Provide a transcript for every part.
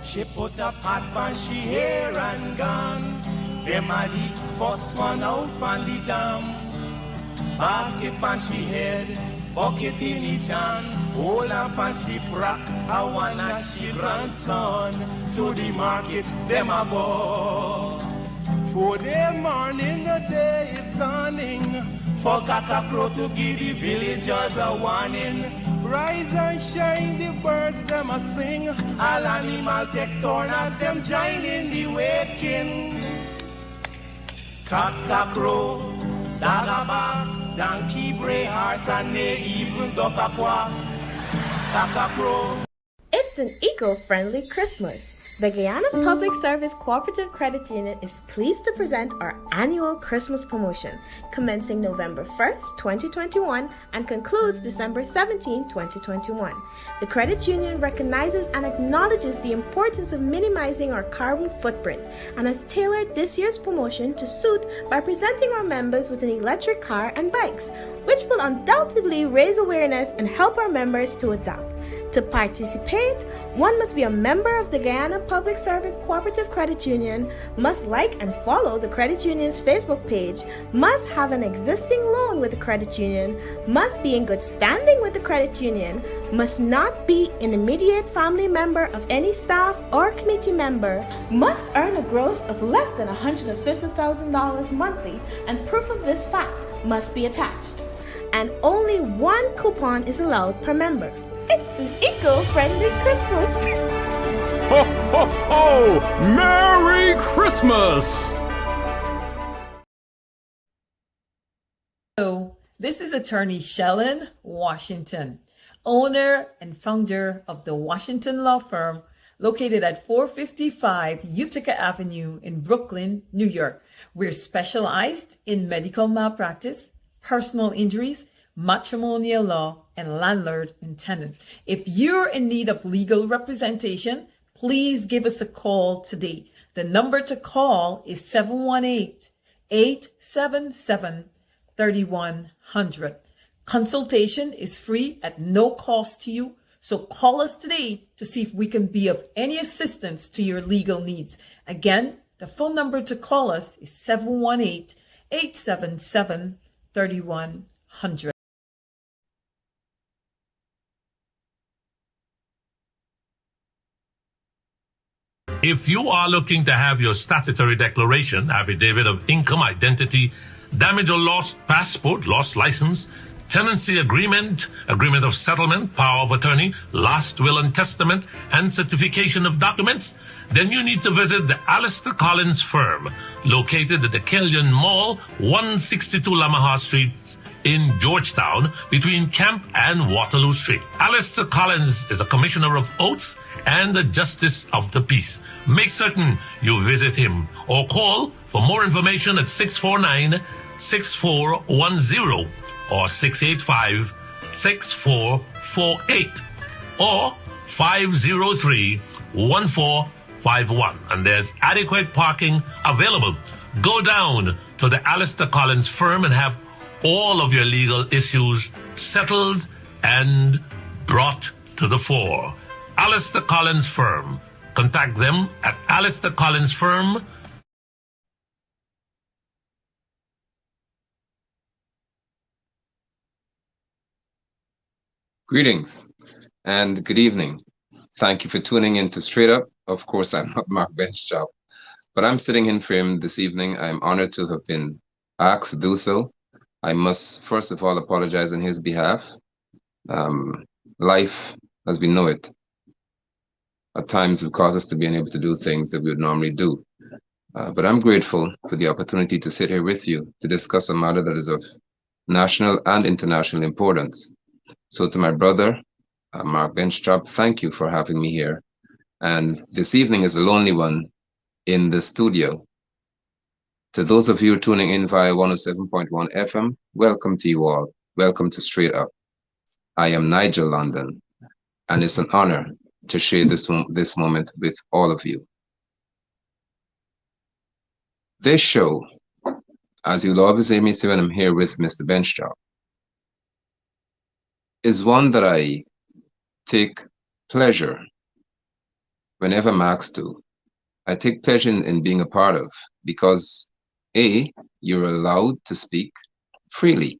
She put a pot on she hair and gone. Them a the first one out on the dam. Basket on she head, bucket in each hand. Hold up on she frock, I wanna she grandson. To the market, them a go. For the morning, the day is dawning. Forgot a crow to give the villagers a warning. Rise and shine, the birds them a sing. All animal take turn as them join in the waking. Cock crow, dagaba, donkey bray, horse and neigh, even duck a quack. Cock crow. It's an eco-friendly Christmas. The Guyana Public Service Cooperative Credit Union is pleased to present our annual Christmas promotion, commencing November 1st, 2021 and concludes December 17, 2021. The credit union recognizes and acknowledges the importance of minimizing our carbon footprint and has tailored this year's promotion to suit by presenting our members with an electric car and bikes, which will undoubtedly raise awareness and help our members to adopt. To participate, one must be a member of the Guyana Public Service Cooperative Credit Union, must like and follow the credit union's Facebook page, must have an existing loan with the credit union, must be in good standing with the credit union, must not be an immediate family member of any staff or committee member, must earn a gross of less than $150,000 monthly, and proof of this fact must be attached. And only one coupon is allowed per member. It's an eco-friendly Christmas. Ho, ho, ho! Merry Christmas! Hello, this is attorney Shellen Washington, owner and founder of the Washington Law Firm located at 455 Utica Avenue in Brooklyn, New York. We're specialized in medical malpractice, personal injuries, matrimonial law, and landlord and tenant. If you're in need of legal representation, please give us a call today. The number to call is 718-877-3100. Consultation is free at no cost to you, so call us today to see if we can be of any assistance to your legal needs. Again, the phone number to call us is 718-877-3100. If you are looking to have your statutory declaration, affidavit of income, identity, damage or lost passport, lost license, tenancy agreement, agreement of settlement, power of attorney, last will and testament, and certification of documents, then you need to visit the Alistair Collins firm, located at the Killian Mall, 162 Lamaha Street, in Georgetown, between Camp and Waterloo Street. Alistair Collins is a commissioner of oaths and a justice of the peace. Make certain you visit him or call for more information at 649-6410 or 685-6448 or 503-1451. And there's adequate parking available. Go down to the Alistair Collins firm and have all of your legal issues settled and brought to the fore. Alistair Collins Firm. Contact them at Alistair Collins Firm. Greetings and good evening. Thank you for tuning in to Straight Up. Of course, I'm not Mark Benchjob, but I'm sitting in for him this evening. I'm honored to have been asked to do so. I must first of all apologize on his behalf. Life as we know it at times will cause us to be unable to do things that we would normally do. But I'm grateful for the opportunity to sit here with you to discuss a matter that is of national and international importance. So to my brother, Mark Benchjob, thank you for having me here. And this evening is a lonely one in the studio. To those of you tuning in via 107.1 FM, welcome to you all. Welcome to Straight Up. I am Nigel London, and it's an honor to share this moment with all of you. This show, as you'll always hear me say when I'm here with Mr. Benchjob, is one that I take pleasure whenever I'm asked to, I take pleasure in being a part of, because A, you're allowed to speak freely,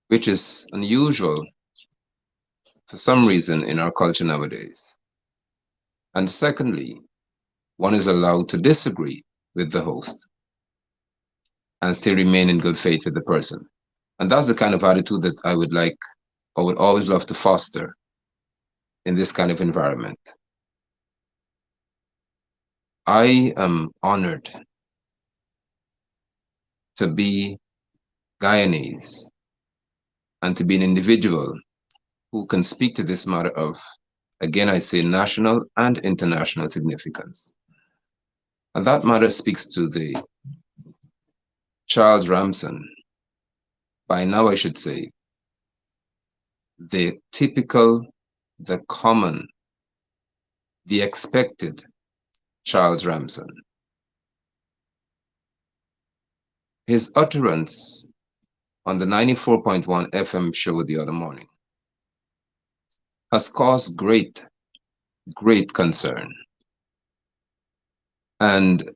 which is unusual for some reason in our culture nowadays. And secondly, one is allowed to disagree with the host and still remain in good faith with the person. And that's the kind of attitude that I would always love to foster in this kind of environment. I am honored to be Guyanese and to be an individual who can speak to this matter of, again, I say, national and international significance. And that matter speaks to the Charles Ramson, by now I should say, the typical, the common, the expected Charles Ramson. His utterance on the 94.1 FM show the other morning has caused great concern. And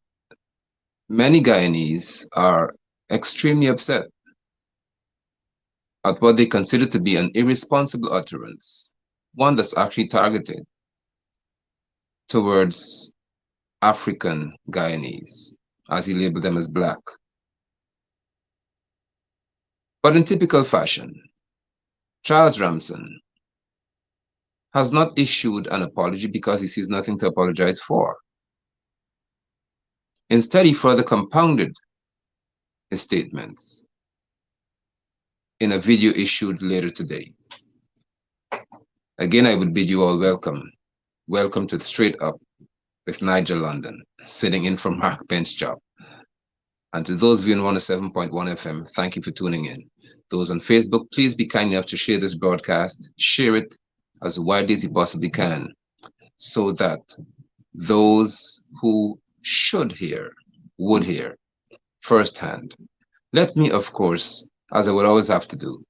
many Guyanese are extremely upset at what they consider to be an irresponsible utterance, one that's actually targeted towards African Guyanese, as he labeled them as black. But in typical fashion, Charles Ramson has not issued an apology because he sees nothing to apologize for. Instead, he further compounded his statements in a video issued later today. Again, I would bid you all welcome. Welcome to Straight Up with Nigel London, sitting in for Mark Benchjob. And to those of you on 107.1 FM, thank you for tuning in. Those on Facebook, please be kind enough to share this broadcast. Share it as widely as you possibly can, so that those who should hear, would hear firsthand. Let me, of course, as I would always have to do,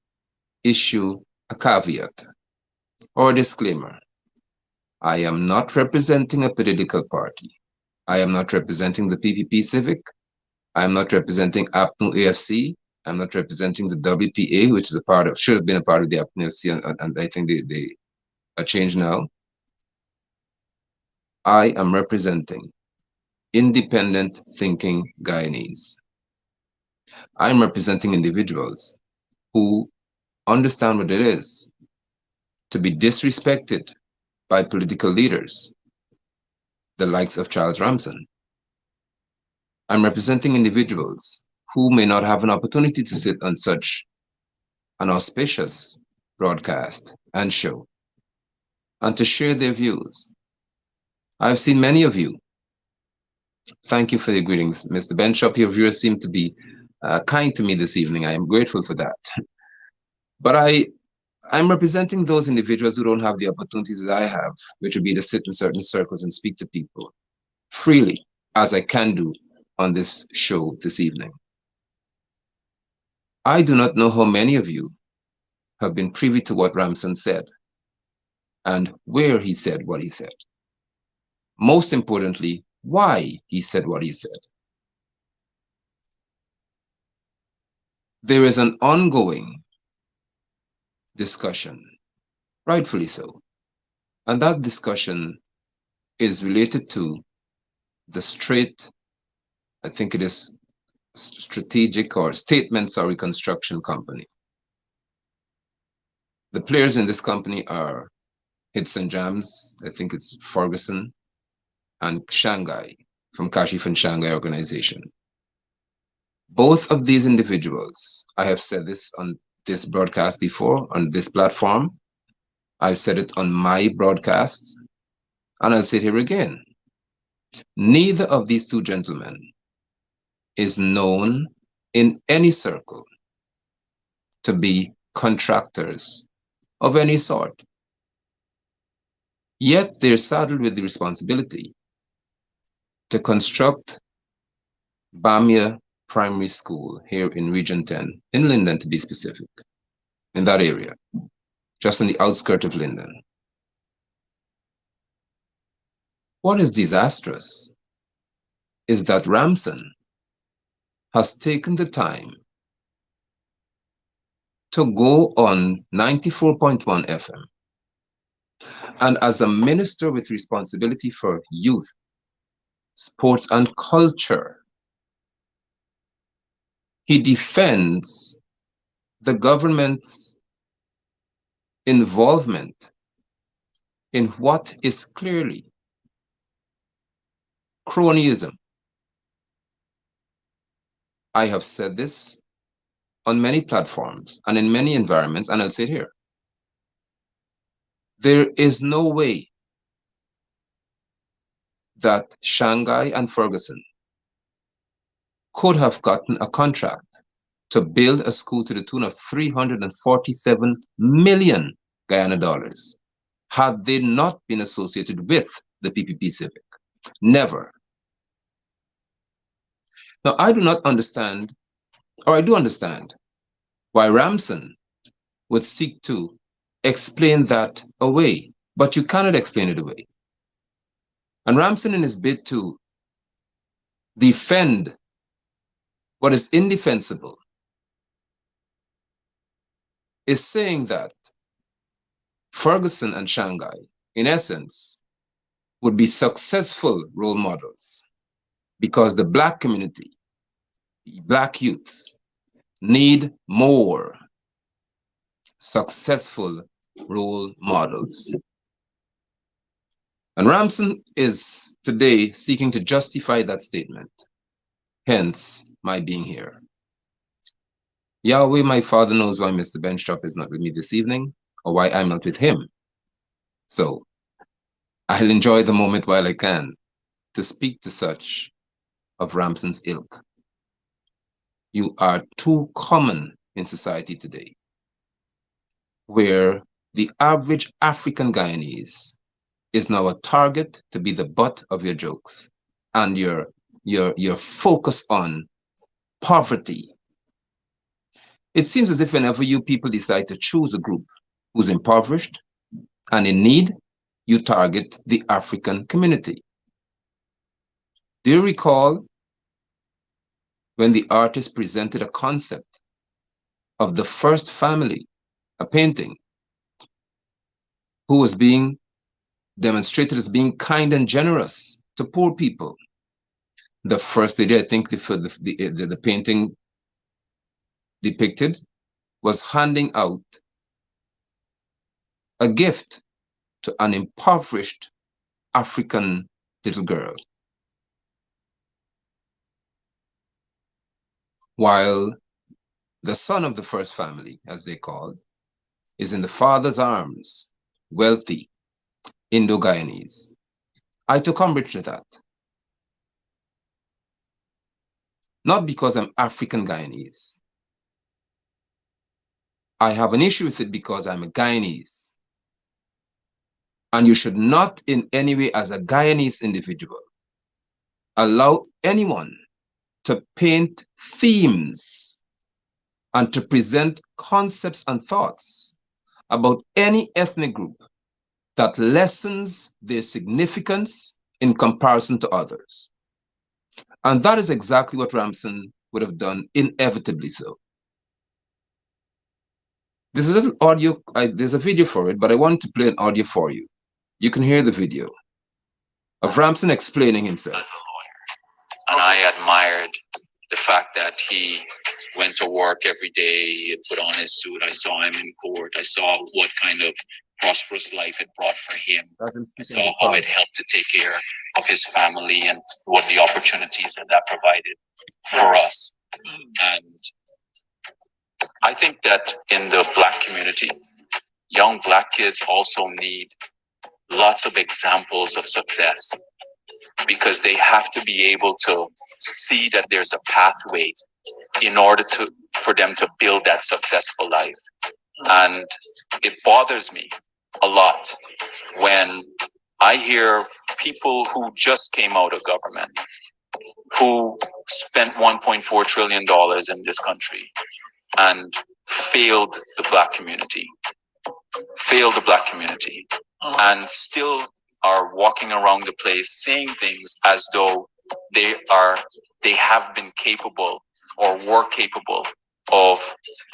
issue a caveat or a disclaimer. I am not representing a political party. I am not representing the PPP Civic. I am not representing APNU AFC. I'm not representing the WPA, which is should have been a part of the APNU AFC, and I think they are changed now. I am representing independent thinking Guyanese. I'm representing individuals who understand what it is to be disrespected by political leaders, the likes of Charles Ramson. I'm representing individuals who may not have an opportunity to sit on such an auspicious broadcast and show, and to share their views. I've seen many of you. Thank you for your greetings. Mr. Benchop, your viewers seem to be kind to me this evening. I am grateful for that. But I'm representing those individuals who don't have the opportunities that I have, which would be to sit in certain circles and speak to people freely, as I can do on this show this evening. I do not know how many of you have been privy to what Ramson said and where he said what he said. Most importantly, why he said what he said. There is an ongoing discussion, rightfully so, and that discussion is related to the I think it is strategic or statements or reconstruction company. The players in this company are Hits and Jams, I think it's Ferguson, and Shanghai from Kashif and Shanghai organization. Both of these individuals, I have said this on this broadcast before, on this platform. I've said it on my broadcasts, and I'll say it here again. Neither of these two gentlemen is known in any circle to be contractors of any sort. Yet they're saddled with the responsibility to construct Bamia Primary School here in Region 10, in Linden to be specific, in that area, just on the outskirts of Linden. What is disastrous is that Ramson has taken the time to go on 94.1 FM, and as a minister with responsibility for youth, sports, and culture, he defends the government's involvement in what is clearly cronyism. I have said this on many platforms and in many environments, and I'll say it here. There is no way that Shanghai and Ferguson could have gotten a contract to build a school to the tune of 347 million Guyana dollars had they not been associated with the PPP Civic. Never. Now, I do not understand, or I do understand, why Ramson would seek to explain that away, but you cannot explain it away. And Ramson, in his bid to defend what is indefensible, is saying that Ferguson and Shanghai, in essence, would be successful role models because the Black community, Black youths, need more successful role models. And Ramson is today seeking to justify that statement, hence my being here. Yahweh, my Father, knows why Mr. Benstrop is not with me this evening, or why I'm not with him. So I'll enjoy the moment while I can to speak to such of Ramson's ilk. You are too common in society today, where the average African Guyanese is now a target to be the butt of your jokes and your focus on poverty. It seems as if whenever you people decide to choose a group who's impoverished and in need, you target the African community. Do you recall when the artist presented a concept of the first family, a painting, who was being demonstrated as being kind and generous to poor people? The first lady, I think the painting depicted, was handing out a gift to an impoverished African little girl, while the son of the first family, as they called, is in the father's arms, wealthy, Indo-Guyanese. I took umbrage to that. Not because I'm African Guyanese. I have an issue with it because I'm a Guyanese. And you should not in any way, as a Guyanese individual, allow anyone to paint themes and to present concepts and thoughts about any ethnic group that lessens their significance in comparison to others. And that is exactly what Ramson would have done, inevitably so. There's a little audio, there's a video for it, but I want to play an audio for you. You can hear the video of Ramson explaining himself. As a lawyer. And I admired the fact that he went to work every day, he put on his suit. I saw him in court. I saw what kind of prosperous life it brought for him. I saw how it helped to take care of his family and what the opportunities that provided for us. And I think that in the Black community, young Black kids also need lots of examples of success, because they have to be able to see that there's a pathway in order for them to build that successful life. And it bothers me a lot when I hear people who just came out of government, who spent $1.4 trillion in this country and failed the Black community, and still are walking around the place saying things as though they have been capable or were capable of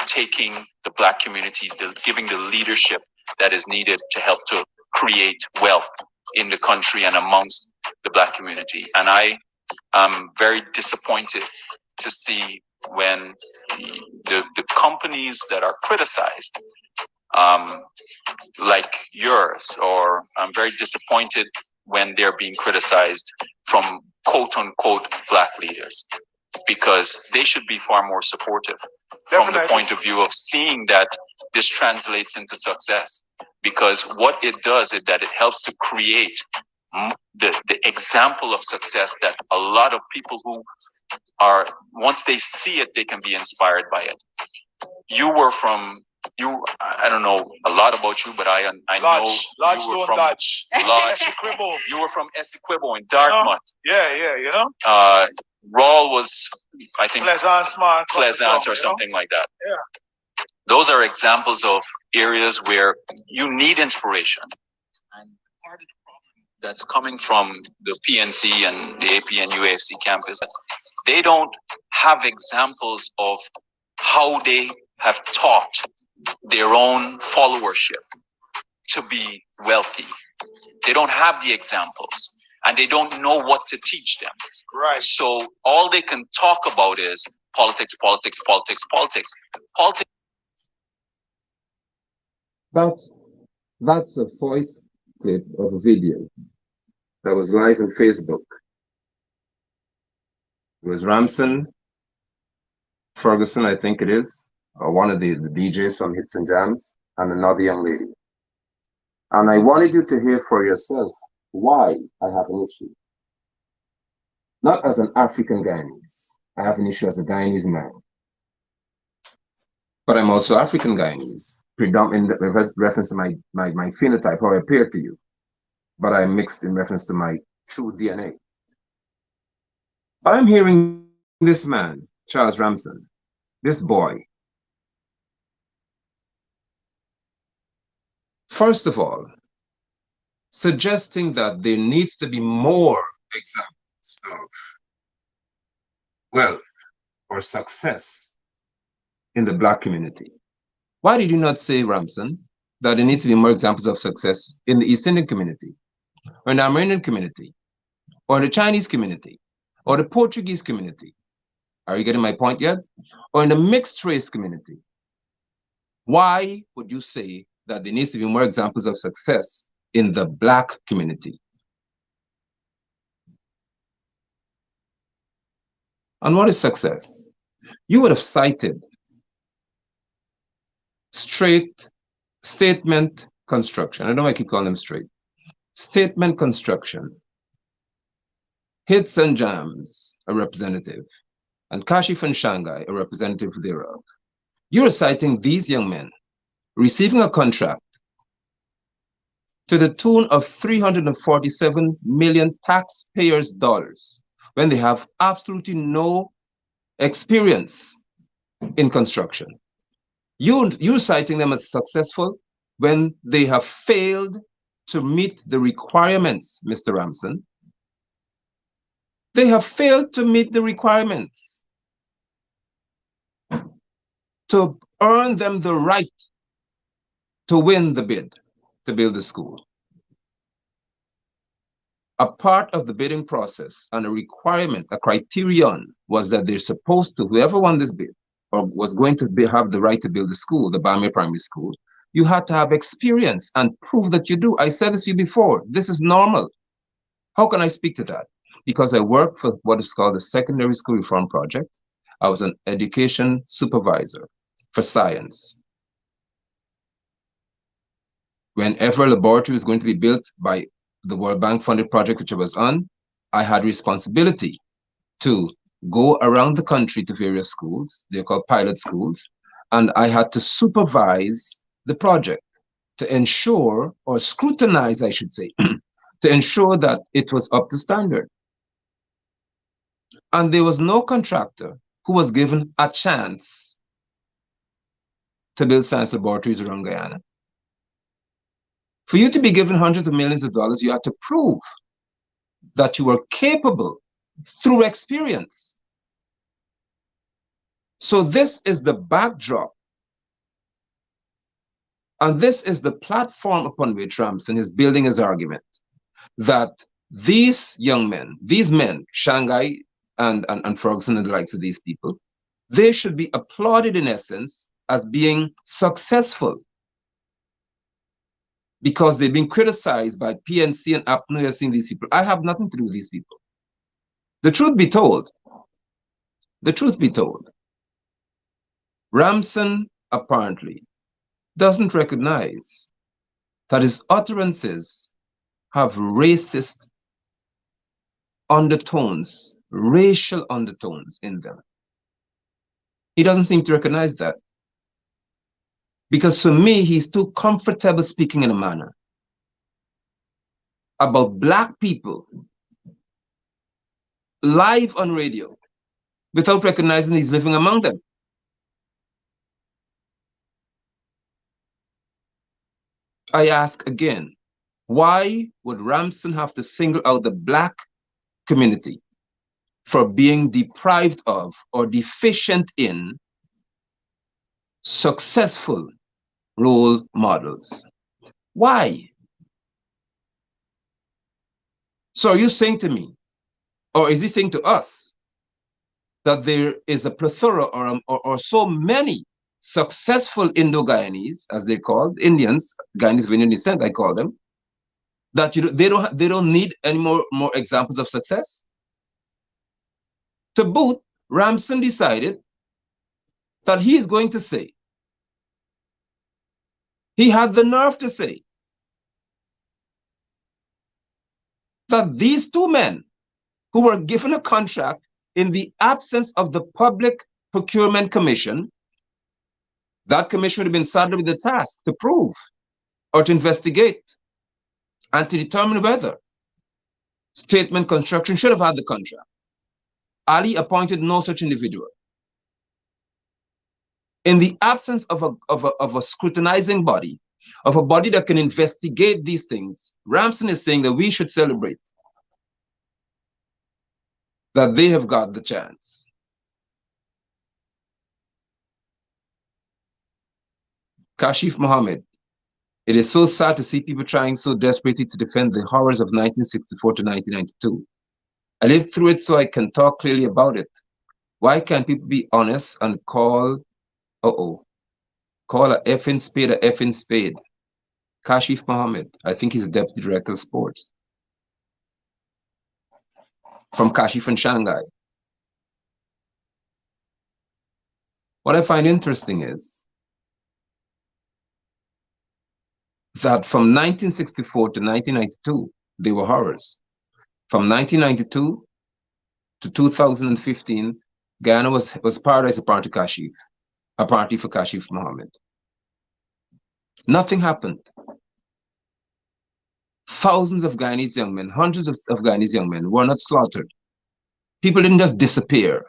taking the Black community, giving the leadership that is needed to help to create wealth in the country and amongst the Black community. And I am very disappointed to see when the companies that are criticized, like yours, or I'm very disappointed when they're being criticized from quote unquote Black leaders, because they should be far more supportive from the point of view of seeing that this translates into success. Because what it does is that it helps to create the example of success that a lot of people who are, once they see it, they can be inspired by it. I don't know a lot about you, but I know you were from Lodge. You were from Essequibo in Dartmouth. Yeah. Rawl was, I think, Pleasance or something like that. Yeah. Those are examples of areas where you need inspiration. And part of the problem that's coming from the PNC and the AP and UAFC campus, they don't have examples of how they have taught their own followership to be wealthy. They don't have the examples, and they don't know what to teach them. Right. So all they can talk about is politics, politics, politics, politics, politics. That's a voice clip of a video that was live on Facebook. It was Ramson Ferguson, I think it is, or one of the DJs from Hits and Jams, and another young lady. And I wanted you to hear for yourself why I have an issue. Not as an African Guyanese. I have an issue as a Guyanese man. But I'm also African Guyanese, predominant in reference to my phenotype, how I appear to you. But I'm mixed in reference to my true DNA. But I'm hearing this man, Charles Ramson, this boy. First of all, suggesting that there needs to be more examples of wealth or success in the Black community. Why did you not say, Ramson, that there needs to be more examples of success in the East Indian community, or in the Armenian community, or in the Chinese community, or the Portuguese community? Are you getting my point yet? Or in the mixed race community? Why would you say that there needs to be more examples of success in the Black community? And what is success? You would have cited straight statement construction. I don't know why I keep calling them straight. Statement construction. Hits and Jams, a representative, and Kashi from Shanghai, a representative thereof. You're citing these young men receiving a contract to the tune of 347 million taxpayers' dollars when they have absolutely no experience in construction. You're citing them as successful when they have failed to meet the requirements, Mr. Ramson. They have failed to meet the requirements to earn them the right to win the bid to build the school. A part of the bidding process and a requirement, a criterion, was that they're supposed to, whoever won this bid or was going to have the right to build the school, the Bamir Primary School, you had to have experience and prove that you do. I said this to you before. This is normal. How can I speak to that? Because I worked for what is called the Secondary School Reform Project. I was an education supervisor for science. Whenever a laboratory was going to be built by the World Bank funded project which I was on, I had responsibility to go around the country to various schools. They're called pilot schools. And I had to supervise the project to ensure, or scrutinize, I should say, to ensure that it was up to standard. And there was no contractor who was given a chance to build science laboratories around Guyana. For you to be given hundreds of millions of dollars, you have to prove that you are capable through experience. So this is the backdrop, and this is the platform upon which Ramson is building his argument, that these young men, these men, Shanghai and Ferguson and the likes of these people, they should be applauded in essence as being successful because they've been criticized by PNC and APNU seeing these people. I have nothing to do with these people. The truth be told, Ramson apparently doesn't recognize that his utterances have racist undertones, racial undertones in them. He doesn't seem to recognize that. Because for me, he's too comfortable speaking in a manner about Black people live on radio without recognizing he's living among them. I ask again, why would Ramson have to single out the Black community for being deprived of or deficient in successful role models? Why? So are you saying to me, or is he saying to us, that there is a plethora or so many successful Indo-Guyanese, as they're called, Indians, Guyanese of Indian descent, I call them, that they don't need any more examples of success? To boot, Ramson decided that he is going to say, he had the nerve to say, that these two men who were given a contract in the absence of the Public Procurement Commission, that commission would have been saddled with the task to prove or to investigate and to determine whether Statement Construction should have had the contract. Ali appointed no such individual. In the absence of a scrutinizing body, of a body that can investigate these things, Ramson is saying that we should celebrate that they have got the chance. Kashif Mohammed, it is so sad to see people trying so desperately to defend the horrors of 1964 to 1992. I lived through it so I can talk clearly about it. Why can't people be honest and call a effing spade a effing spade? Kashif Mohammed, I think he's the Deputy Director of Sports. From Kashif and Shanghai. What I find interesting is that from 1964 to 1992, they were horrors. From 1992 to 2015, Guyana was paradise apparently Kashif, apparently for Kashif Mohammed. Nothing happened. Thousands of Guyanese young men, hundreds of Guyanese young men were not slaughtered. People didn't just disappear.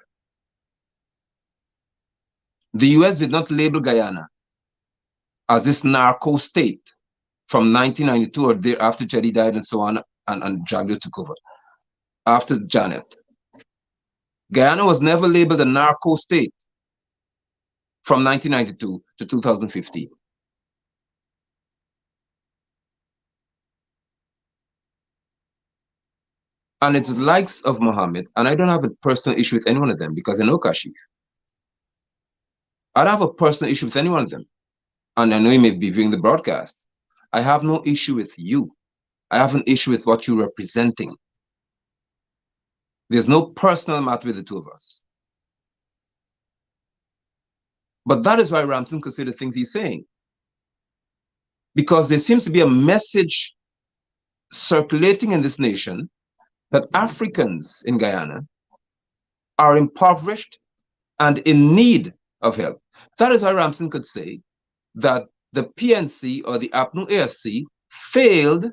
The US did not label Guyana as this narco state from 1992 or thereafter Jerry died and so on, and Jaglio took over. After Janet. Guyana was never labeled a narco state from 1992 to 2015. And it's the likes of Mohammed, and I don't have a personal issue with any one of them because I know Kashif. I don't have a personal issue with any one of them. And I know you may be viewing the broadcast. I have no issue with you. I have an issue with what you're representing. There's no personal matter with the two of us. But that is why Ramson considered the things he's saying. Because there seems to be a message circulating in this nation that Africans in Guyana are impoverished and in need of help. That is why Ramson could say that the PNC or the APNU AFC failed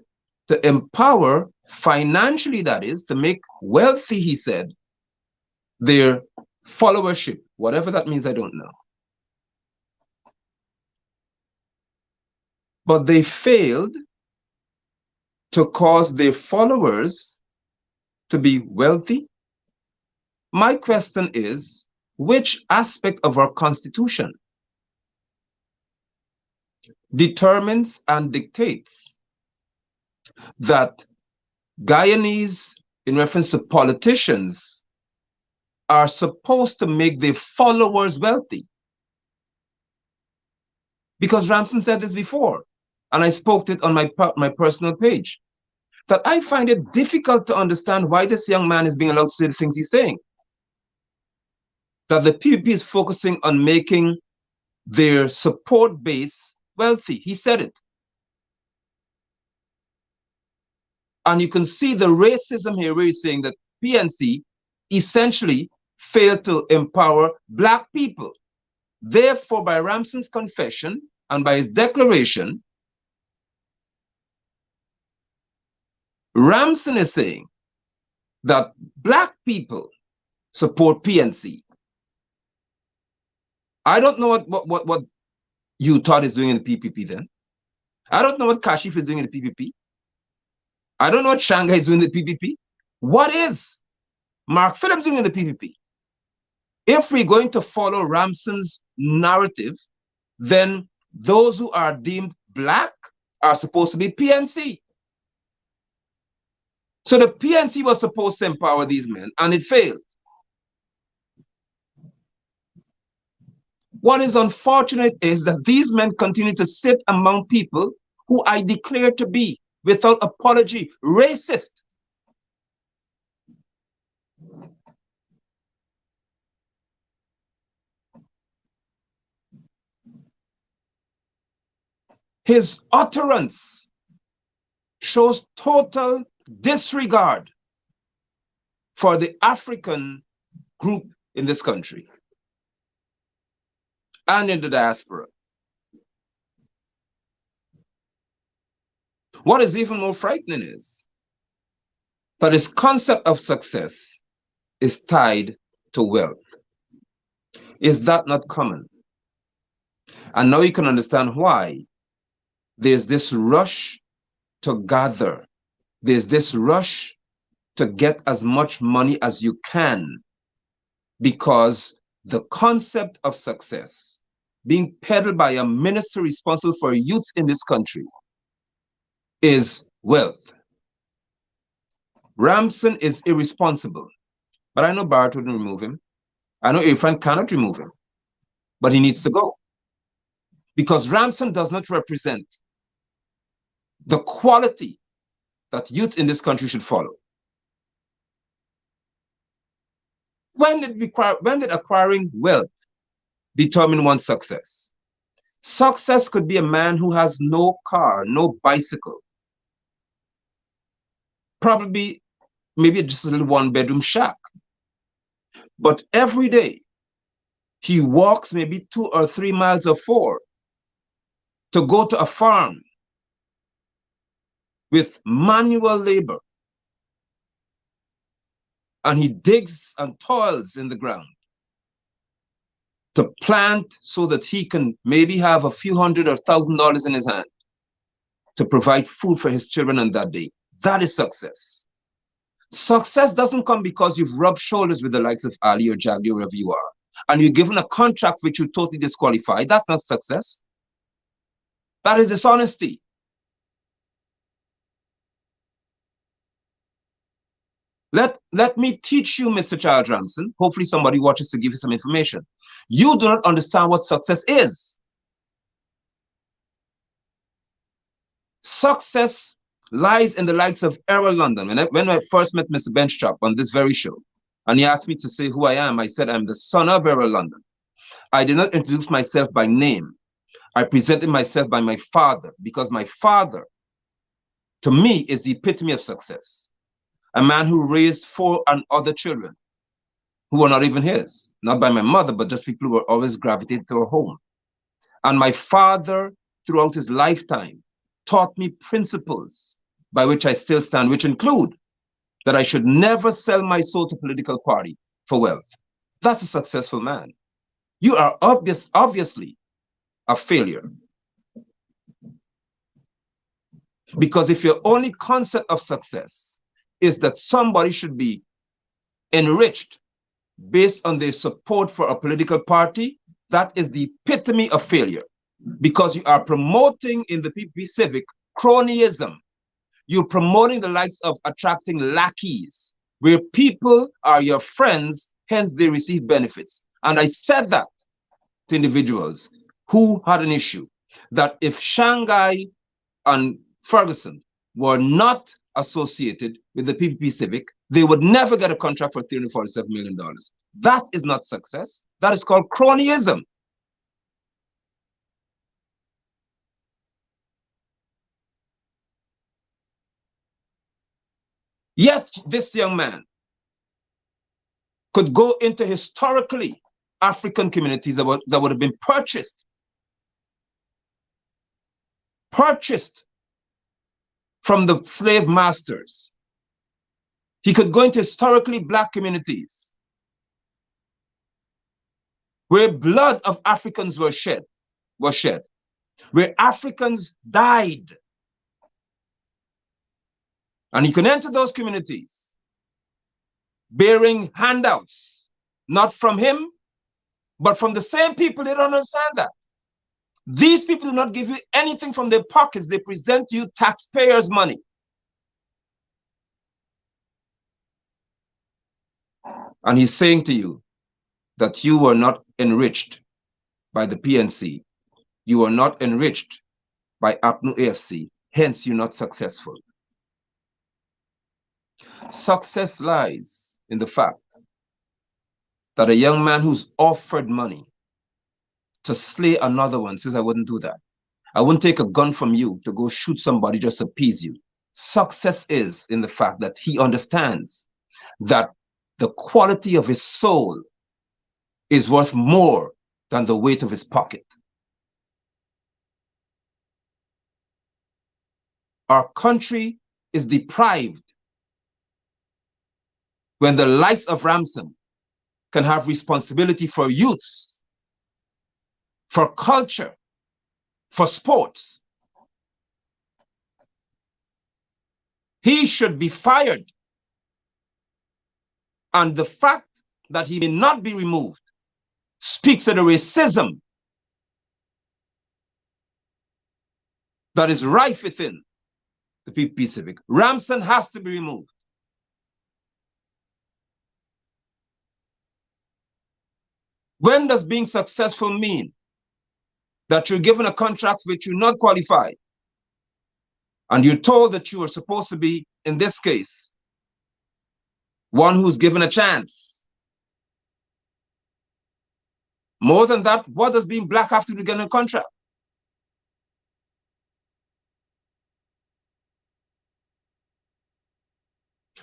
to empower financially, that is, to make wealthy, he said, their followership. Whatever that means, I don't know. But they failed to cause their followers to be wealthy? My question is, which aspect of our Constitution determines and dictates that Guyanese, in reference to politicians, are supposed to make their followers wealthy? Because Ramson said this before, and I spoke to it on my personal page, that I find it difficult to understand why this young man is being allowed to say the things he's saying. That the PPP is focusing on making their support base wealthy. He said it. And you can see the racism here where he's saying that PNC essentially failed to empower Black people. Therefore, by Ramson's confession and by his declaration, Ramson is saying that Black people support PNC. I don't know what Utah is doing in the PPP then. I don't know what Kashif is doing in the PPP. I don't know what Shanghai is doing in the PPP. What is Mark Phillips doing in the PPP? If we're going to follow Ramson's narrative, then those who are deemed Black are supposed to be PNC. So the PNC was supposed to empower these men, and it failed. What is unfortunate is that these men continue to sit among people who I declare to be, without apology, racist. His utterance shows total disregard for the African group in this country and in the diaspora. What is even more frightening is that his concept of success is tied to wealth. Is that not common? And now you can understand why there's this rush to gather. There's this rush to get as much money as you can, because the concept of success being peddled by a minister responsible for youth in this country is wealth. Ramson is irresponsible, but I know Barrett wouldn't remove him. I know Irfan cannot remove him, but he needs to go, because Ramson does not represent the quality that youth in this country should follow. When did acquiring wealth determine one's success? Success could be a man who has no car, no bicycle, probably maybe just a little one-bedroom shack. But every day, he walks maybe 2 or 3 miles or 4 to go to a farm with manual labor. And he digs and toils in the ground to plant so that he can maybe have a few $100 or $1,000 in his hand to provide food for his children on that day. That is success. Success doesn't come because you've rubbed shoulders with the likes of Ali or Jagdi or wherever you are, and you're given a contract which you totally disqualify. That's not success. That is dishonesty. Let me teach you, Mr. Charles Ramson. Hopefully somebody watches to give you some information. You do not understand what success is. Success lies in the likes of Errol London. When I first met Mr. Benchtrap on this very show, and he asked me to say who I am, I said I'm the son of Errol London. I did not introduce myself by name. I presented myself by my father, because my father, to me, is the epitome of success. A man who raised 4 other children who were not even his, not by my mother, but just people who were always gravitated to our home. And my father, throughout his lifetime, taught me principles by which I still stand, which include that I should never sell my soul to political party for wealth. That's a successful man. You are obviously a failure. Because if your only concept of success is that somebody should be enriched based on their support for a political party, that is the epitome of failure. Because you are promoting in the PPP Civic cronyism. You're promoting the likes of attracting lackeys, where people are your friends, hence they receive benefits. And I said that to individuals who had an issue, that if Shanghai and Ferguson were not associated with the PPP Civic, they would never get a contract for $347 million. That is not success. That is called cronyism. Yet this young man could go into historically African communities that would have been purchased from the slave masters. He could go into historically Black communities where blood of Africans was shed, where Africans died. And he could enter those communities bearing handouts, not from him, but from the same people. They don't understand that. These people do not give you anything from their pockets. They present you taxpayers' money. And he's saying to you that you were not enriched by the PNC. You were not enriched by APNU AFC. Hence, you're not successful. Success lies in the fact that a young man who's offered money to slay another one says, I wouldn't do that. I wouldn't take a gun from you to go shoot somebody just to appease you. Success is in the fact that he understands that the quality of his soul is worth more than the weight of his pocket. Our country is deprived when the likes of Ramson can have responsibility for youths, for culture, for sports. He should be fired. And the fact that he may not be removed speaks of the racism that is rife within the PPP Civic. Ramson has to be removed. When does being successful mean that you're given a contract which you're not qualified, and you're told that you are supposed to be, in this case, one who's given a chance? More than that, what does being Black have to do to get a contract?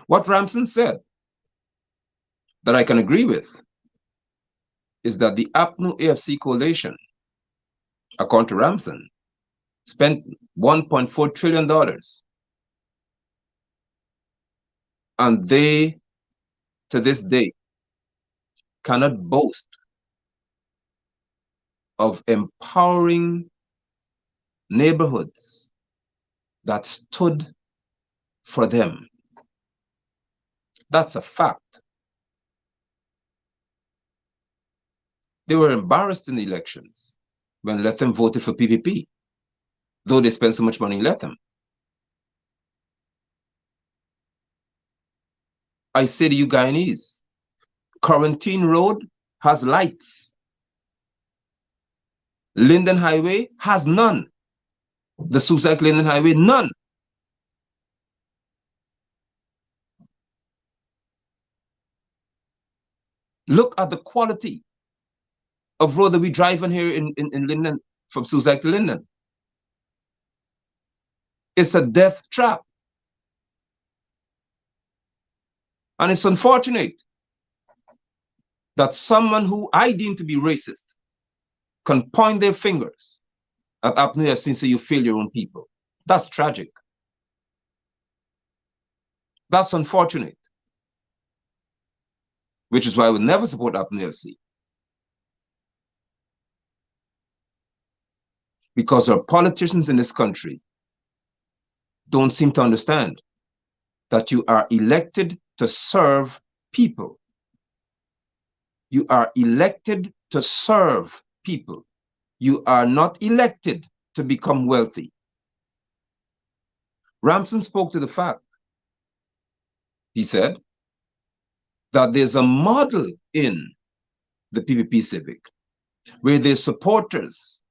What Ramson said that I can agree with is that the APNU AFC coalition, according to Ramson, spent $1.4 trillion. And they, to this day, cannot boast of empowering neighborhoods that stood for them. That's a fact. They were embarrassed in the elections when Lethem voted for PPP, though they spent so much money in Lethem. I say to you Guyanese, Quarantine Road has lights. Linden Highway has none. The Suicide Linden Highway, none. Look at the quality of road that we drive on here in Linden, from Suicide to Linden. It's a death trap. And it's unfortunate that someone who I deem to be racist can point their fingers at APNU AFC and say you fail your own people. That's tragic. That's unfortunate. Which is why I would never support APNU AFC. Because our politicians in this country don't seem to understand that you are elected to serve people. You are elected to serve people. You are not elected to become wealthy. Ramson spoke to the fact, he said, that there's a model in the PPP Civic where their supporters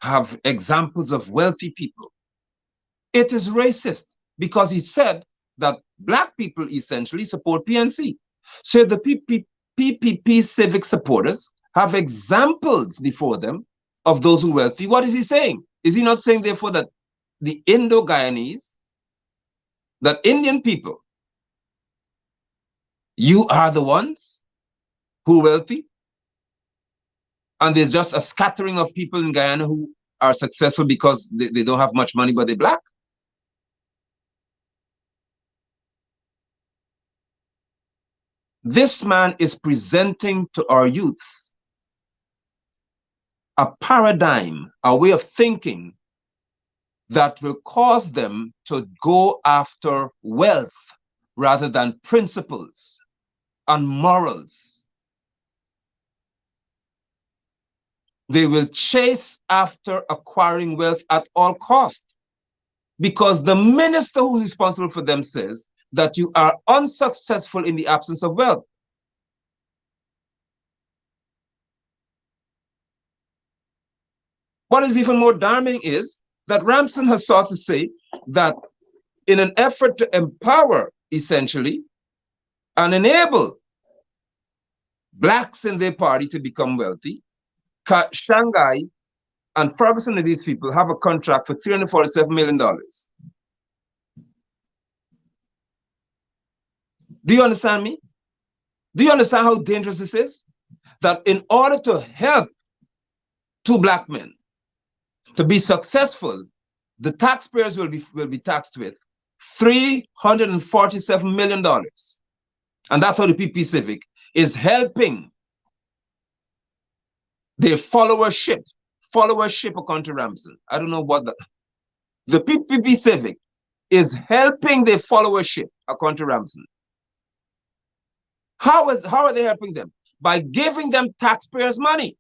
have examples of wealthy people. It is racist because he said that black people essentially support PNC. So the PPP Civic supporters have examples before them of those who are wealthy. What is he saying? Is he not saying, therefore, that the Indo-Guyanese, that Indian people, you are the ones who are wealthy? And there's just a scattering of people in Guyana who are successful because they don't have much money, but they're black? This man is presenting to our youths a paradigm, a way of thinking that will cause them to go after wealth rather than principles and morals. They will chase after acquiring wealth at all cost because the minister who's responsible for them says that you are unsuccessful in the absence of wealth. What is even more damning is that Ramson has sought to say that in an effort to empower, essentially, and enable blacks in their party to become wealthy, Shanghai and Ferguson and these people have a contract for $347 million. Do you understand me? Do you understand how dangerous this is? That in order to help two black men to be successful, the taxpayers will be taxed with $347 million. And that's how the PP Civic is helping their followership according to Ramson. I don't know what the PPP Civic is helping their followership according to Ramson. How are they helping them? By giving them taxpayers' money.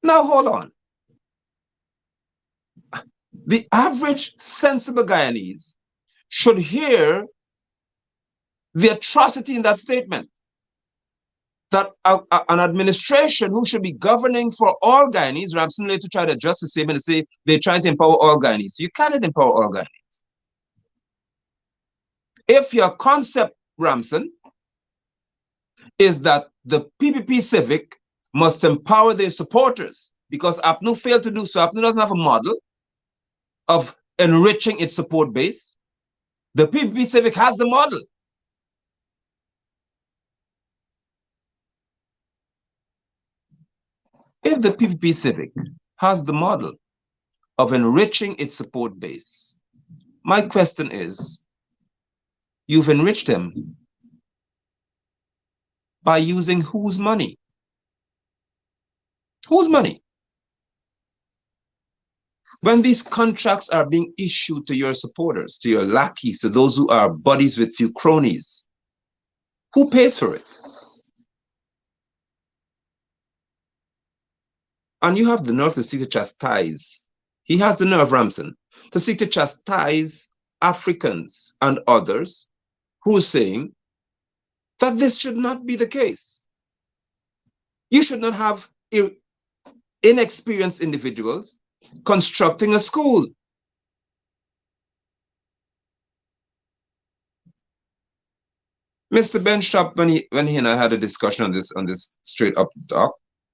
Now hold on. The average sensible Guyanese should hear the atrocity in that statement. That an administration who should be governing for all Guyanese, Ramson later tried to adjust the statement and say they're trying to empower all Guyanese. You cannot empower all Guyanese. If your concept, Ramson, is that the PPP Civic must empower their supporters, because APNU failed to do so. APNU doesn't have a model of enriching its support base. The PPP Civic has the model. If the PPP Civic has the model of enriching its support base, my question is, you've enriched them by using whose money? Whose money? When these contracts are being issued to your supporters, to your lackeys, to those who are buddies with you, cronies, who pays for it? And you have the nerve to seek to chastise. He has the nerve, Ramson, to seek to chastise Africans and others who are saying that this should not be the case. You should not have inexperienced individuals constructing a school. Mr. Benstrap, when he and I had a discussion on this straight up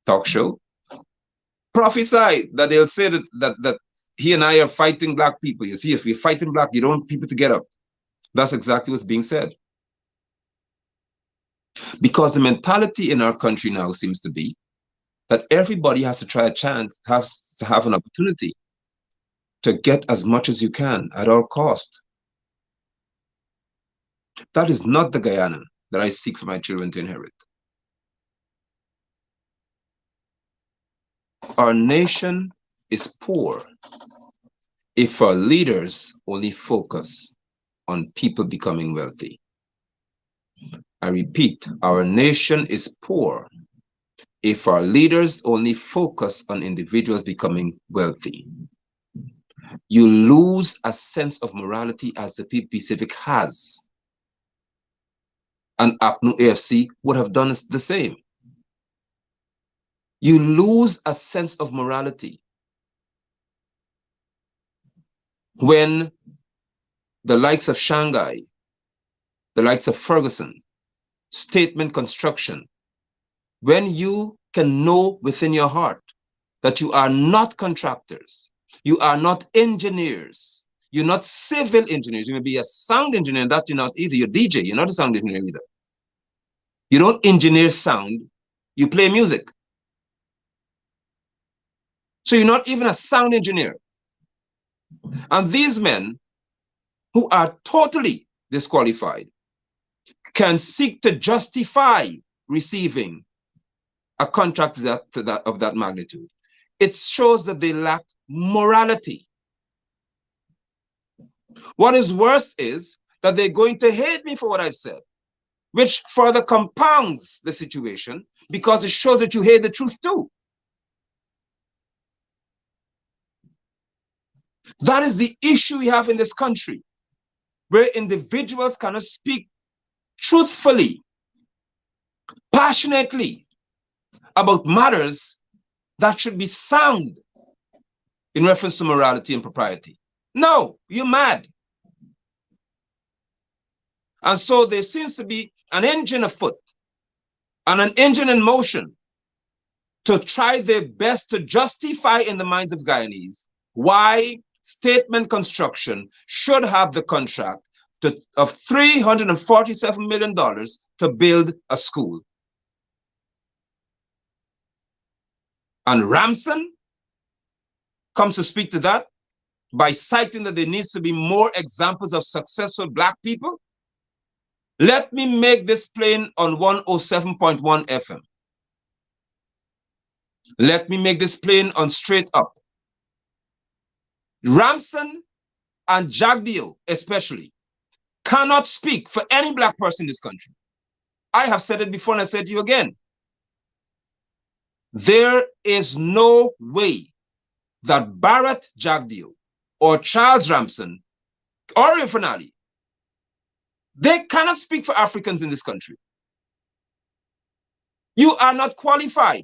talk show, prophesied that they'll say that he and I are fighting black people. You see, if you're fighting black, you don't want people to get up. That's exactly what's being said. Because the mentality in our country now seems to be that everybody has to try a chance, has to have an opportunity to get as much as you can at all cost. That is not the Guyana that I seek for my children to inherit. Our nation is poor if our leaders only focus on people becoming wealthy. I repeat, our nation is poor if our leaders only focus on individuals becoming wealthy. You lose a sense of morality as the PPP Civic has. And APNU AFC would have done the same. You lose a sense of morality when the likes of Shanghai, the likes of Ferguson, Statement Construction, when you can know within your heart that you are not contractors, you are not engineers, you're not civil engineers, you may be a sound engineer, and that you're not either, you're DJ, you're not a sound engineer either. You don't engineer sound, you play music. So you're not even a sound engineer. And these men who are totally disqualified can seek to justify receiving a contract of that magnitude. It shows that they lack morality. What is worse is that they're going to hate me for what I've said, which further compounds the situation because it shows that you hate the truth too. That is the issue we have in this country, where individuals cannot speak truthfully, passionately about matters that should be sound in reference to morality and propriety. No, you're mad. And so there seems to be an engine afoot and an engine in motion to try their best to justify in the minds of Guyanese why Statement Construction should have the contract of $347 million to build a school. And Ramson comes to speak to that by citing that there needs to be more examples of successful Black people. Let me make this plain on 107.1 FM. Let me make this plain on Straight Up. Ramson and Jagdeo especially cannot speak for any Black person in this country. I have said it before and I said to you again. There is no way that Barrett Jagdeo or Charles Ramson or Refanali, they cannot speak for Africans in this country. You are not qualified.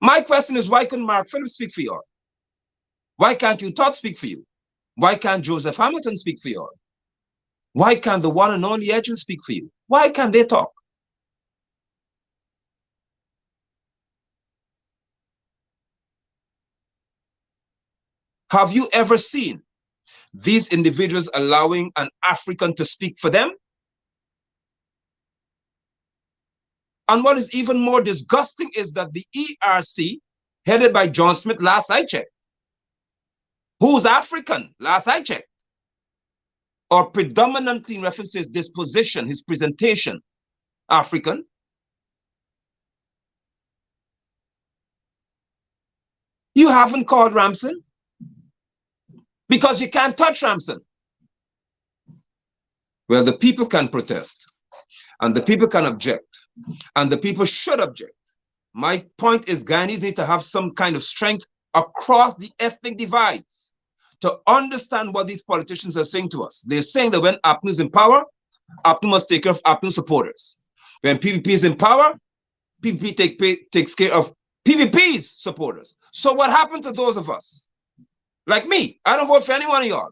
My question is, why couldn't Mark Phillips speak for you all? Why can't you Todd speak for you? Why can't Joseph Hamilton speak for you all? Why can't the one and only Edgel speak for you? Why can't they talk? Have you ever seen these individuals allowing an African to speak for them? And what is even more disgusting is that the ERC, headed by John Smith, last I checked, who's African, last I checked, or predominantly in reference to his disposition, his presentation, African, you haven't called Ramson because you can't touch Ramson. Well, the people can protest and the people can object and the people should object. My point is Guyanese need to have some kind of strength across the ethnic divides to understand what these politicians are saying to us. They're saying that when APNU is in power, APNU must take care of APNU supporters. When PPP is in power, PPP takes care of PPP's supporters. So what happened to those of us? Like me, I don't vote for any one of y'all.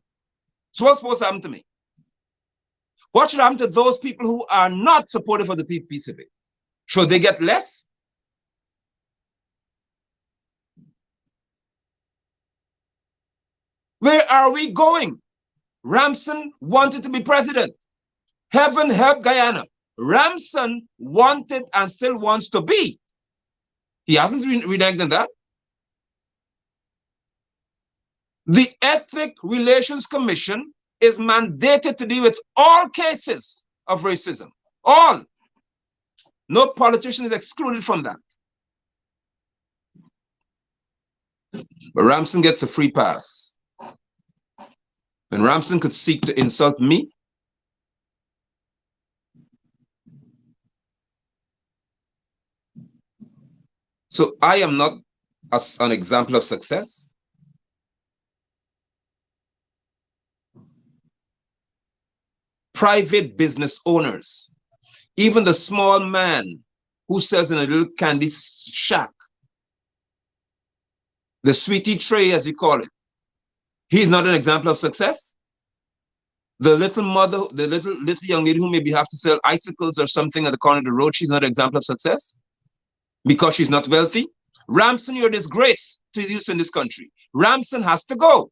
So what's supposed to happen to me? What should happen to those people who are not supportive of the PPP Civic? Should they get less? Where are we going? Ramson wanted to be president. Heaven help Guyana. Ramson wanted and still wants to be. He hasn't reneged on that. The Ethnic Relations Commission is mandated to deal with all cases of racism. All. No politician is excluded from that. But Ramson gets a free pass. And Ramson could seek to insult me. So I am not an example of success. Private business owners, even the small man who sells in a little candy shack, the sweetie tray as you call it, he's not an example of success. The little mother, the little young lady who maybe have to sell icicles or something at the corner of the road, she's not an example of success because she's not wealthy. Ramson, you're a disgrace to the youth in this country. Ramson has to go.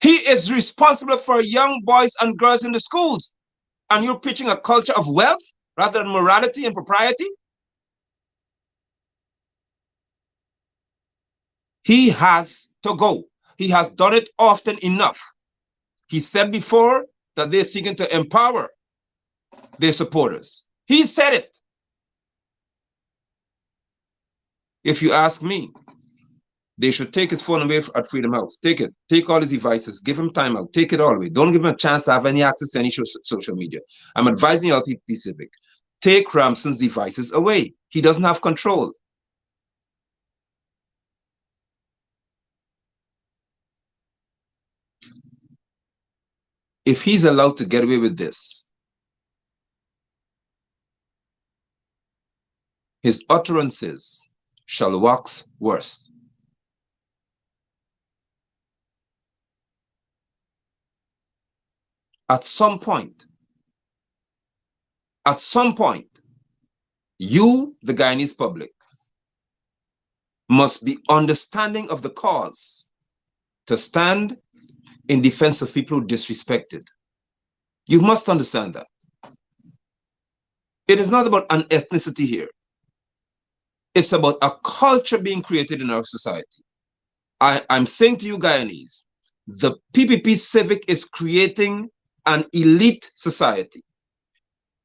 He is responsible for young boys and girls in the schools. And you're preaching a culture of wealth rather than morality and propriety? He has to go. He has done it often enough. He said before that they're seeking to empower their supporters. He said it. If you ask me, they should take his phone away at Freedom House. Take it. Take all his devices. Give him time out. Take it all away. Don't give him a chance to have any access to any social media. I'm advising y'all to be civic. Take Ramson's devices away. He doesn't have control. If he's allowed to get away with this, his utterances shall wax worse. At some point, you, the Guyanese public, must be understanding of the cause to stand in defense of people who disrespected. You must understand that. It is not about an ethnicity here. It's about a culture being created in our society. I'm saying to you Guyanese, the PPP Civic is creating an elite society.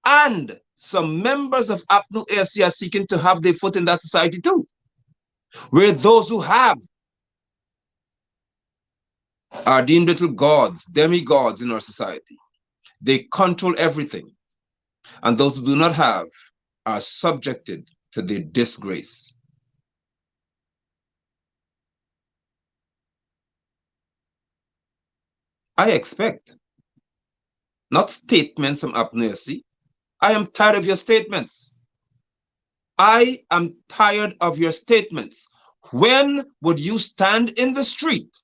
And some members of APNU AFC are seeking to have their foot in that society too. Where those who have are deemed little gods, demigods in our society. They control everything. And those who do not have are subjected to their disgrace. I expect not statements from APNU AFC. I am tired of your statements. I am tired of your statements. When would you stand in the street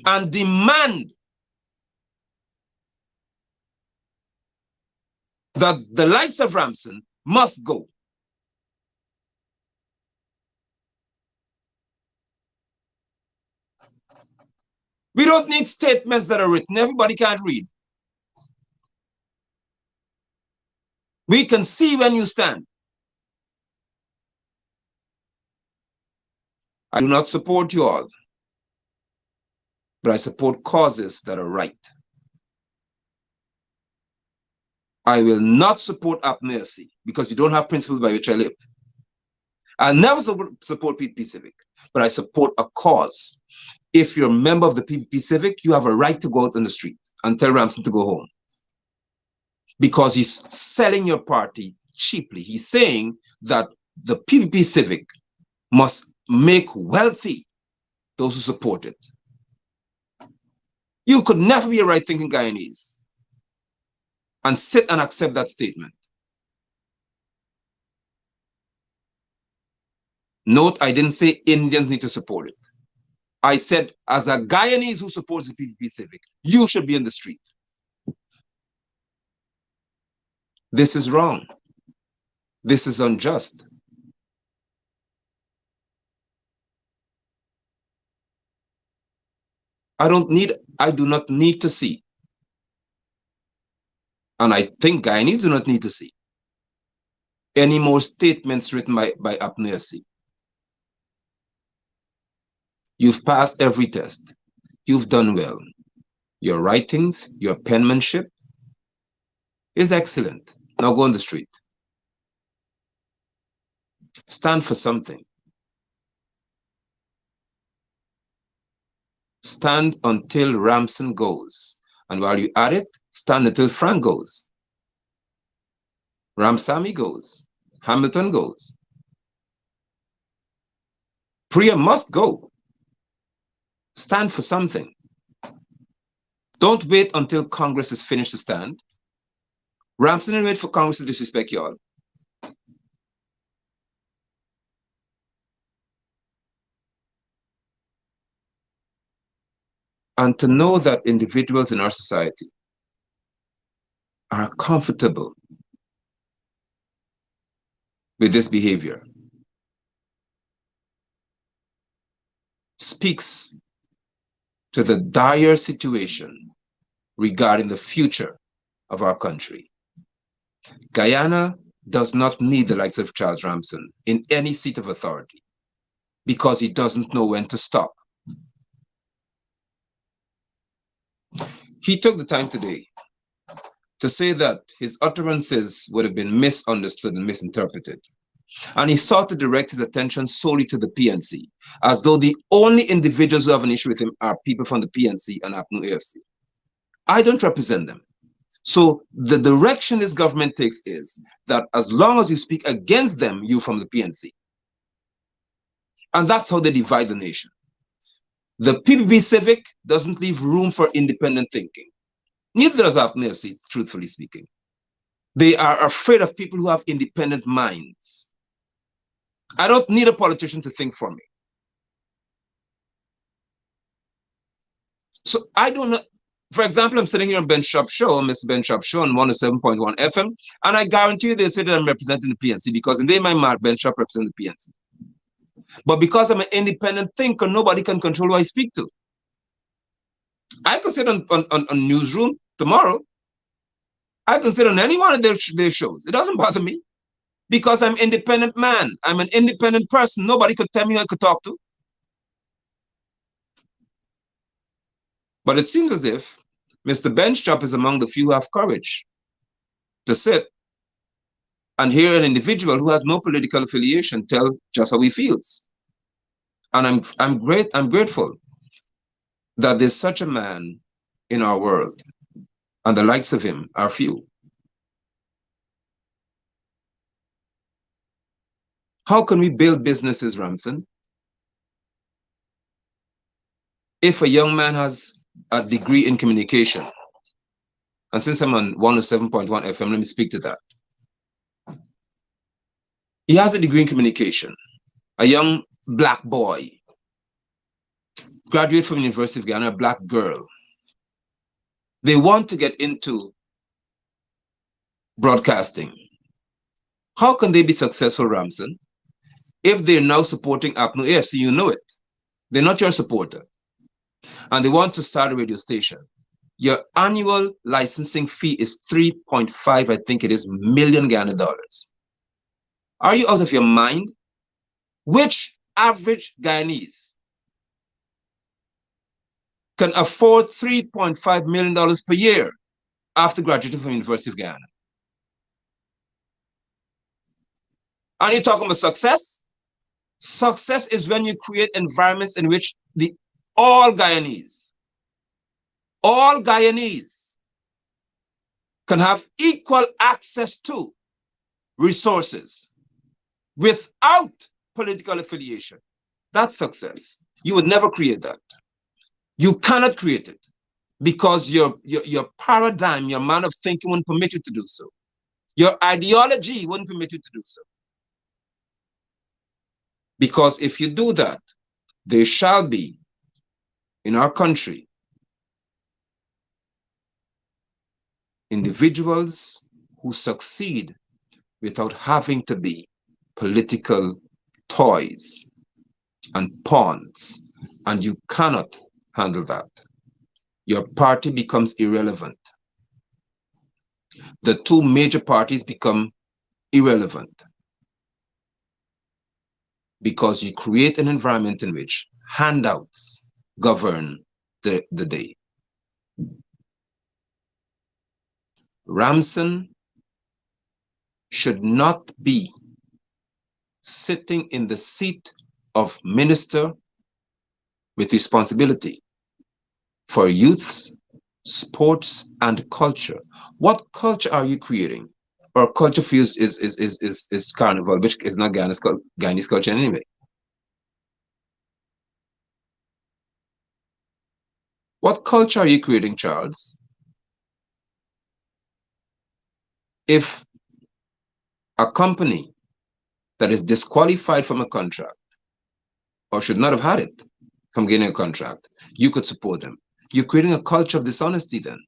and demand that the likes of Ramson must go? We don't need statements that are written. Everybody can't read. We can see when you stand. I do not support you all, but I support causes that are right. I will not support APNU AFC because you don't have principles by which I live. I'll never support PPP Civic, but I support a cause. If you're a member of the PPP Civic, you have a right to go out on the street and tell Ramson to go home. Because he's selling your party cheaply. He's saying that the PPP Civic must make wealthy those who support it. You could never be a right-thinking Guyanese and sit and accept that statement. Note, I didn't say Indians need to support it. I said, as a Guyanese who supports the PPP Civic, you should be in the street. This is wrong. This is unjust. I do not need to see, and I think Guyanese do not need to see, any more statements written by APNUFC. You've passed every test. You've done well. Your writings, your penmanship is excellent. Now go on the street. Stand for something. Stand until Ramson goes. And while you're at it, stand until Frank goes. Ramsamy goes. Hamilton goes. Priya must go. Stand for something. Don't wait until Congress is finished to stand. Ramson didn't wait for Congress to disrespect y'all. And to know that individuals in our society are comfortable with this behavior speaks to the dire situation regarding the future of our country. Guyana does not need the likes of Charles Ramson in any seat of authority because he doesn't know when to stop. He took the time today to say that his utterances would have been misunderstood and misinterpreted. And he sought to direct his attention solely to the PNC, as though the only individuals who have an issue with him are people from the PNC and APNU-AFC. I don't represent them. So the direction this government takes is that as long as you speak against them, you're from the PNC. And that's how they divide the nation. The PPP Civic doesn't leave room for independent thinking. Neither does APNU-AFC, truthfully speaking. They are afraid of people who have independent minds. I don't need a politician to think for me. So I don't know. For example, I'm sitting here on Ben Shop Show, Mr. Ben Shop Show on 107.1 FM, and I guarantee you they say that I'm representing the PNC because in their mind, Ben Shop represents the PNC. But because I'm an independent thinker, nobody can control who I speak to. I could sit on Newsroom tomorrow. I can sit on any one of their shows. It doesn't bother me because I'm an independent man. I'm an independent person. Nobody could tell me who I could talk to. But it seems as if Mr. Benchop is among the few who have courage to sit and hear an individual who has no political affiliation tell just how he feels. And I'm grateful that there's such a man in our world, and the likes of him are few. How can we build businesses, Ramson, if a young man has a degree in communication? And since I'm on 107.1 FM, let me speak to that. He has a degree in communication, a young black boy, graduate from the University of Ghana, a black girl. They want to get into broadcasting. How can they be successful, Ramson, if they're now supporting APNU-AFC? You know it. They're not your supporter. And they want to start a radio station. Your annual licensing fee is 3.5, I think it is, million Ghana dollars. Are you out of your mind? Which average Guyanese can afford $3.5 million per year after graduating from the University of Ghana? And you're talking about success? Success is when you create environments in which all Guyanese can have equal access to resources without political affiliation. That's success. You would never create that. You cannot create it because your paradigm, your manner of thinking wouldn't permit you to do so. Your ideology wouldn't permit you to do so. Because if you do that, there shall be in our country individuals who succeed without having to be political toys and pawns, and you cannot handle that. Your party becomes irrelevant. The two major parties become irrelevant. because you create an environment in which handouts govern the day. Ramson should not be sitting in the seat of minister with responsibility for youths, sports, and culture. What culture are you creating? Or culture feels is carnival, which is not Guyanese culture anyway. What culture are you creating, Charles? If a company that is disqualified from a contract or should not have had it from getting a contract, you could support them. You're creating a culture of dishonesty then.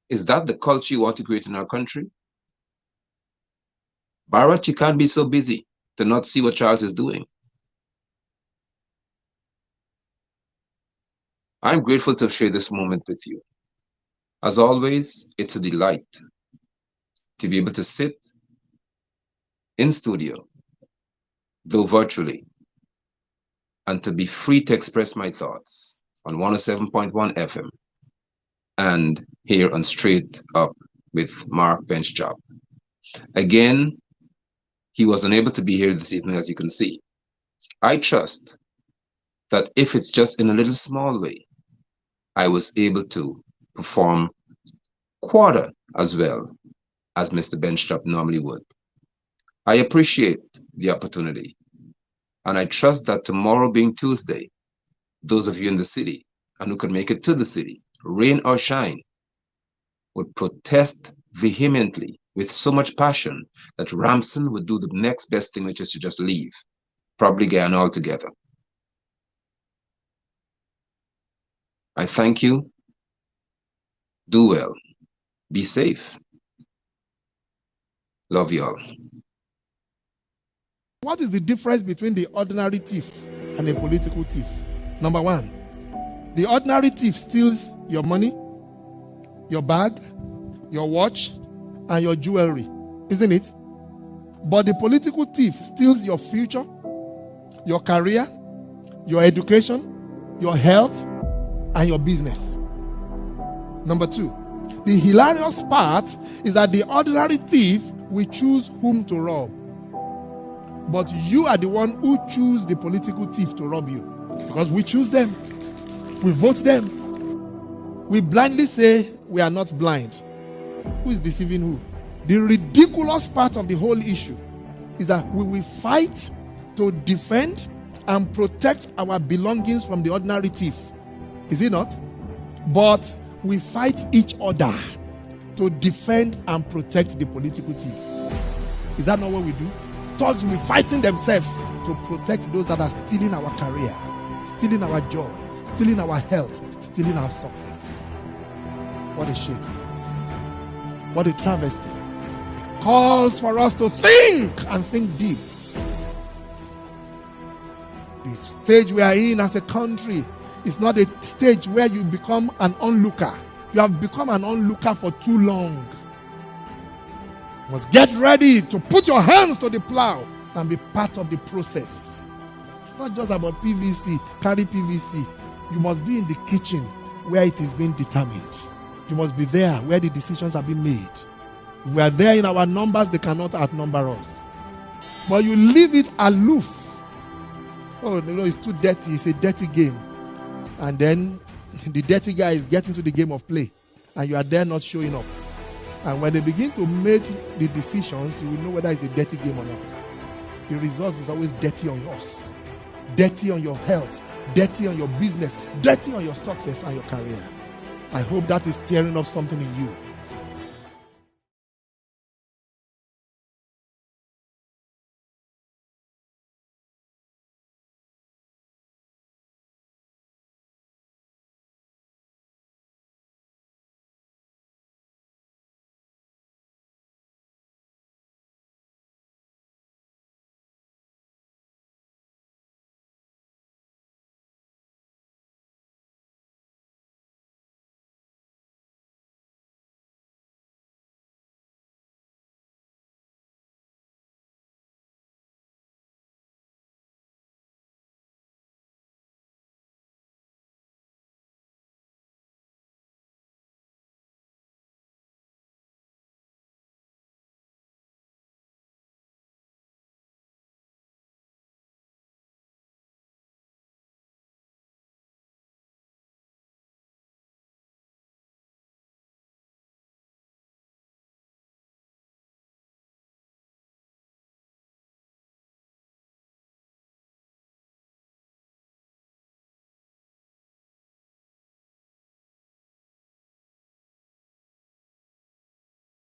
Is that the culture you want to create in our country? Bharat, you can't be so busy to not see what Charles is doing. I'm grateful to share this moment with you. As always, it's a delight to be able to sit in studio, though virtually, and to be free to express my thoughts on 107.1 FM and here on Straight Up with Mark Benchjob. Again, he was unable to be here this evening, as you can see. I trust that if it's just in a little small way, I was able to perform quarter as well as Mr. Benchjob normally would. I appreciate the opportunity, and I trust that tomorrow being Tuesday, those of you in the city and who could make it to the city, rain or shine, would protest vehemently with so much passion that Ramson would do the next best thing, which is to just leave, probably Guyana altogether. I thank you. Do well. Be safe. Love you all. What is the difference between the ordinary thief and a political thief? Number one, the ordinary thief steals your money, your bag, your watch, and your jewelry, isn't it? But the political thief steals your future, your career, your education, your health, and your business. Number two, the hilarious part is that the ordinary thief will choose whom to rob. But you are the one who choose the political thief to rob you. Because we choose them. We vote them. We blindly say we are not blind. Who is deceiving who? The ridiculous part of the whole issue is that we will fight to defend and protect our belongings from the ordinary thief. Is it not? But we fight each other to defend and protect the political thief. Is that not what we do? Thugs will be fighting themselves to protect those that are stealing our career, stealing our joy, stealing our health, stealing our success. What a shame. What a travesty. It calls for us to think and think deep. The stage we are in as a country is not a stage where you become an onlooker. You have become an onlooker for too long. You must get ready to put your hands to the plow and be part of the process. It's not just about PVC, carry PVC. You must be in the kitchen where it is being determined. You must be there where the decisions are being made. If we are there in our numbers, they cannot outnumber us. But you leave it aloof. Oh, it's too dirty. It's a dirty game. And then the dirty guy is getting to the game of play. And you are there not showing up. And when they begin to make the decisions, you will know whether it's a dirty game or not. The result is always dirty on yours. Dirty on your health. Dirty on your business. Dirty on your success and your career. I hope that is stirring up something in you.